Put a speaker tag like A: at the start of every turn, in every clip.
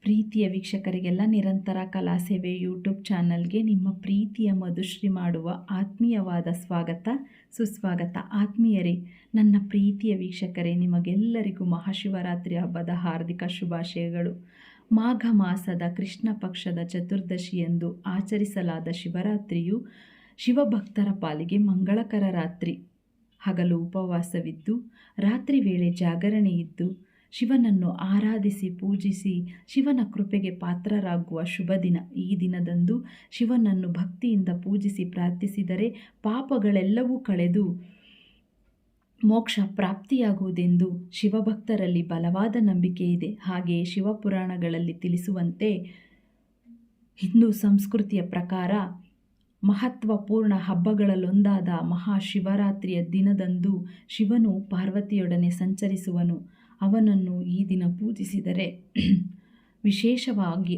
A: ಪ್ರೀತಿಯ ವೀಕ್ಷಕರಿಗೆಲ್ಲ ನಿರಂತರ ಕಲಾ ಸೇವೆ ಯೂಟ್ಯೂಬ್ ಚಾನಲ್ಗೆ ನಿಮ್ಮ ಪ್ರೀತಿಯ ಮಧುಶ್ರೀ ಮಾಡುವ ಆತ್ಮೀಯವಾದ ಸ್ವಾಗತ ಸುಸ್ವಾಗತ. ಆತ್ಮೀಯರೇ, ನನ್ನ ಪ್ರೀತಿಯ ವೀಕ್ಷಕರೇ, ನಿಮಗೆಲ್ಲರಿಗೂ ಮಹಾಶಿವರಾತ್ರಿ ಹಬ್ಬದ ಹಾರ್ದಿಕ ಶುಭಾಶಯಗಳು. ಮಾಘ ಮಾಸದ ಕೃಷ್ಣ ಪಕ್ಷದ ಚತುರ್ದಶಿಯಂದು ಆಚರಿಸಲಾದ ಶಿವರಾತ್ರಿಯು ಶಿವಭಕ್ತರ ಪಾಲಿಗೆ ಮಂಗಳಕರ ರಾತ್ರಿ. ಹಗಲು ಉಪವಾಸವಿದ್ದು ರಾತ್ರಿ ವೇಳೆ ಜಾಗರಣೆ ಇದ್ದು ಶಿವನನ್ನು ಆರಾಧಿಸಿ ಪೂಜಿಸಿ ಶಿವನ ಕೃಪೆಗೆ ಪಾತ್ರರಾಗುವ ಶುಭ ದಿನ. ಈ ದಿನದಂದು ಶಿವನನ್ನು ಭಕ್ತಿಯಿಂದ ಪೂಜಿಸಿ ಪ್ರಾರ್ಥಿಸಿದರೆ ಪಾಪಗಳೆಲ್ಲವೂ ಕಳೆದು ಮೋಕ್ಷ ಪ್ರಾಪ್ತಿಯಾಗುವುದೆಂದು ಶಿವಭಕ್ತರಲ್ಲಿ ಬಲವಾದ ನಂಬಿಕೆ ಇದೆ. ಹಾಗೆಯೇ ಶಿವಪುರಾಣಗಳಲ್ಲಿ ತಿಳಿಸುವಂತೆ ಹಿಂದೂ ಸಂಸ್ಕೃತಿಯ ಪ್ರಕಾರ ಮಹತ್ವಪೂರ್ಣ ಹಬ್ಬಗಳಲ್ಲೊಂದಾದ ಮಹಾಶಿವರಾತ್ರಿಯ ದಿನದಂದು ಶಿವನು ಪಾರ್ವತಿಯೊಡನೆ ಸಂಚರಿಸುವನು. ಅವನನ್ನು ಈ ದಿನ ಪೂಜಿಸಿದರೆ ವಿಶೇಷವಾಗಿ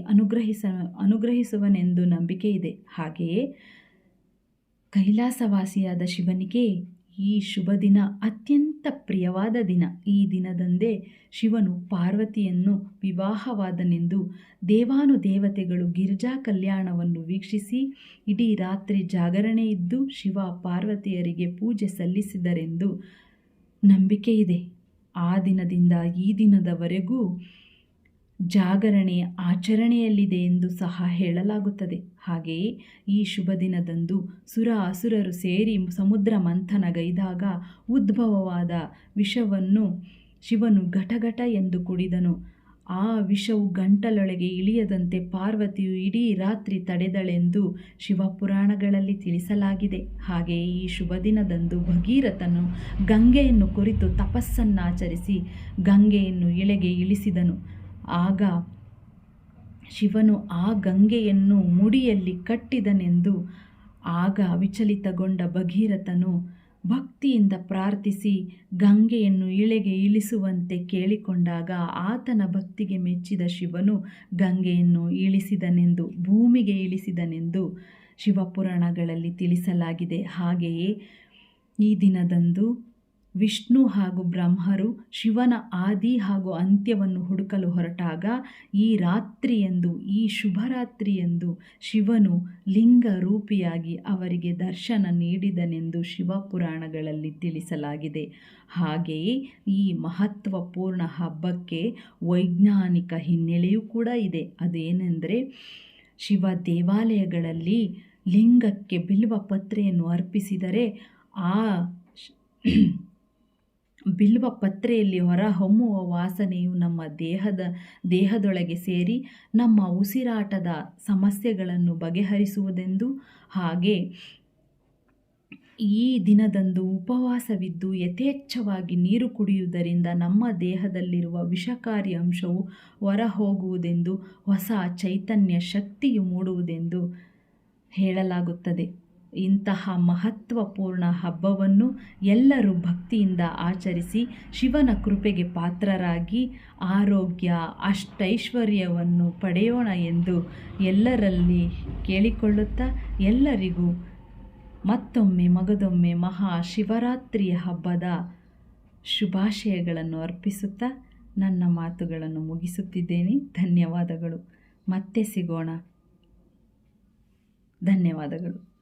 A: ಅನುಗ್ರಹಿಸುವನೆಂದು ನಂಬಿಕೆ ಇದೆ. ಹಾಗೆಯೇ ಕೈಲಾಸವಾಸಿಯಾದ ಶಿವನಿಗೆ ಈ ಶುಭ ದಿನ ಅತ್ಯಂತ ಪ್ರಿಯವಾದ ದಿನ. ಈ ದಿನದಂದೇ ಶಿವನು ಪಾರ್ವತಿಯನ್ನು ವಿವಾಹವಾದನೆಂದು ದೇವಾನುದೇವತೆಗಳು ಗಿರಿಜಾ ಕಲ್ಯಾಣವನ್ನು ವೀಕ್ಷಿಸಿ ಇಡೀ ರಾತ್ರಿ ಜಾಗರಣೆ ಇದ್ದು ಶಿವ ಪಾರ್ವತಿಯರಿಗೆ ಪೂಜೆ ಸಲ್ಲಿಸಿದರೆಂದು ನಂಬಿಕೆ ಇದೆ. ಆ ದಿನದಿಂದ ಈ ದಿನದವರೆಗೂ ಜಾಗರಣೆ ಆಚರಣೆಯಲ್ಲಿದೆ ಎಂದು ಸಹ ಹೇಳಲಾಗುತ್ತದೆ. ಹಾಗೆಯೇ ಈ ಶುಭ ದಿನದಂದು ಅಸುರರು ಸೇರಿ ಸಮುದ್ರ ಮಂಥನಗೈದಾಗ ಉದ್ಭವವಾದ ವಿಷವನ್ನು ಶಿವನು ಘಟಘಟ ಎಂದು ಕುಡಿದನು. ಆ ವಿಷವು ಗಂಟಲೊಳಗೆ ಇಳಿಯದಂತೆ ಪಾರ್ವತಿಯು ಇಡೀ ರಾತ್ರಿ ತಡೆದಳೆಂದು ಶಿವಪುರಾಣಗಳಲ್ಲಿ ತಿಳಿಸಲಾಗಿದೆ. ಹಾಗೆಯೇ ಈ ಶುಭ ದಿನದಂದು ಭಗೀರಥನು ಗಂಗೆಯನ್ನು ಕುರಿತು ತಪಸ್ಸನ್ನಾಚರಿಸಿ ಗಂಗೆಯನ್ನು ಇಳೆಗೆ ಇಳಿಸಿದನು. ಆಗ ಶಿವನು ಆ ಗಂಗೆಯನ್ನು ಮುಡಿಯಲ್ಲಿ ಕಟ್ಟಿದನೆಂದು. ಆಗ ವಿಚಲಿತಗೊಂಡ ಭಗೀರಥನು ಭಕ್ತಿಯಿಂದ ಪ್ರಾರ್ಥಿಸಿ ಗಂಗೆಯನ್ನು ಇಳೆಗೆ ಇಳಿಸುವಂತೆ ಕೇಳಿಕೊಂಡಾಗ ಆತನ ಭಕ್ತಿಗೆ ಮೆಚ್ಚಿದ ಶಿವನು ಗಂಗೆಯನ್ನು ಇಳಿಸಿದನೆಂದು ಭೂಮಿಗೆ ಇಳಿಸಿದನೆಂದು ಶಿವಪುರಾಣಗಳಲ್ಲಿ ತಿಳಿಸಲಾಗಿದೆ. ಹಾಗೆಯೇ ಈ ದಿನದಂದು ವಿಷ್ಣು ಹಾಗೂ ಬ್ರಹ್ಮರು ಶಿವನ ಆದಿ ಹಾಗೂ ಅಂತ್ಯವನ್ನು ಹುಡುಕಲು ಹೊರಟಾಗ ಈ ರಾತ್ರಿಯಂದು, ಈ ಶುಭರಾತ್ರಿಯಂದು ಶಿವನು ಲಿಂಗ ರೂಪಿಯಾಗಿ ಅವರಿಗೆ ದರ್ಶನ ನೀಡಿದನೆಂದು ಶಿವಪುರಾಣಗಳಲ್ಲಿ ತಿಳಿಸಲಾಗಿದೆ. ಹಾಗೆಯೇ ಈ ಮಹತ್ವಪೂರ್ಣ ಹಬ್ಬಕ್ಕೆ ವೈಜ್ಞಾನಿಕ ಹಿನ್ನೆಲೆಯೂ ಕೂಡ ಇದೆ. ಅದೇನೆಂದರೆ, ಶಿವ ದೇವಾಲಯಗಳಲ್ಲಿ ಲಿಂಗಕ್ಕೆ ಬಿಲ್ವ ಪತ್ರೆಯನ್ನು ಅರ್ಪಿಸಿದರೆ ಆ ಬಿಲ್ವ ಪತ್ರೆಯಲ್ಲಿ ಹೊರಹೊಮ್ಮುವ ವಾಸನೆಯು ನಮ್ಮ ದೇಹದೊಳಗೆ ಸೇರಿ ನಮ್ಮ ಉಸಿರಾಟದ ಸಮಸ್ಯೆಗಳನ್ನು ಬಗೆಹರಿಸುವುದೆಂದು, ಹಾಗೆ ಈ ದಿನದಂದು ಉಪವಾಸವಿದ್ದು ಯಥೇಚ್ಛವಾಗಿ ನೀರು ಕುಡಿಯುವುದರಿಂದ ನಮ್ಮ ದೇಹದಲ್ಲಿರುವ ವಿಷಕಾರಿ ಅಂಶವು ಹೊರಹೋಗುವುದೆಂದು, ಹೊಸ ಚೈತನ್ಯ ಶಕ್ತಿಯು ಮೂಡುವುದೆಂದು ಹೇಳಲಾಗುತ್ತದೆ. ಇಂತಹ ಮಹತ್ವಪೂರ್ಣ ಹಬ್ಬವನ್ನು ಎಲ್ಲರೂ ಭಕ್ತಿಯಿಂದ ಆಚರಿಸಿ ಶಿವನ ಕೃಪೆಗೆ ಪಾತ್ರರಾಗಿ ಆರೋಗ್ಯ ಅಷ್ಟೈಶ್ವರ್ಯವನ್ನು ಪಡೆಯೋಣ ಎಂದು ಎಲ್ಲರಲ್ಲಿ ಕೇಳಿಕೊಳ್ಳುತ್ತಾ, ಎಲ್ಲರಿಗೂ ಮತ್ತೊಮ್ಮೆ ಮಗದೊಮ್ಮೆ ಮಹಾಶಿವರಾತ್ರಿಯ ಹಬ್ಬದ ಶುಭಾಶಯಗಳನ್ನು ಅರ್ಪಿಸುತ್ತಾ ನನ್ನ ಮಾತುಗಳನ್ನು ಮುಗಿಸುತ್ತಿದ್ದೇನೆ. ಧನ್ಯವಾದಗಳು. ಮತ್ತೆ ಸಿಗೋಣ. ಧನ್ಯವಾದಗಳು.